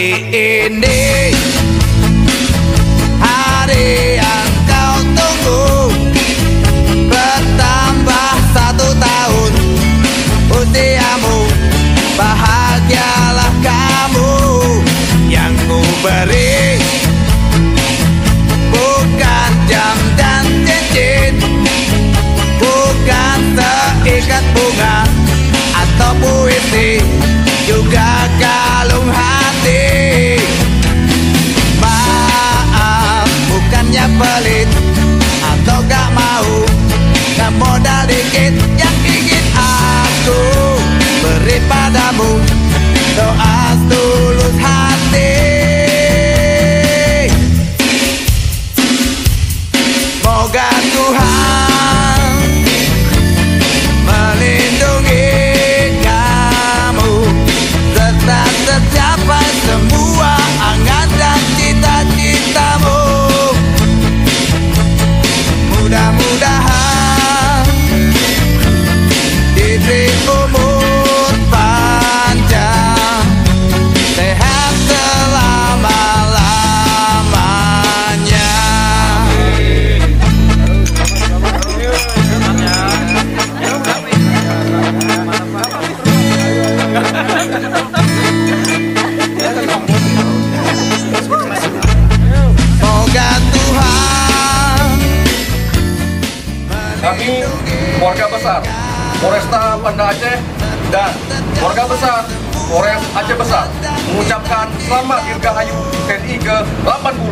hari ini, hari yang kau tunggu, bertambah 1 tahun usiamu. Bahagialah kamu yang ku beri, bukan jam dan cincin, bukan seikat bunga atau puisi, juga kalung hati. Maaf, bukannya pelit atau gak mau, gak modal dikit yang ingin aku beri padamu, doa tulus hati. Moga Tuhan melindungi kamu, serta tercapai semua angan dan cita-citamu. Mudah-mudahan diberi umur panjang, sehat selama-lamanya. Moga Tuhan. Kami keluarga besar Polresta Banda Aceh dan keluarga besar Polres Aceh Besar mengucapkan selamat dirgahayu TNI ke-80.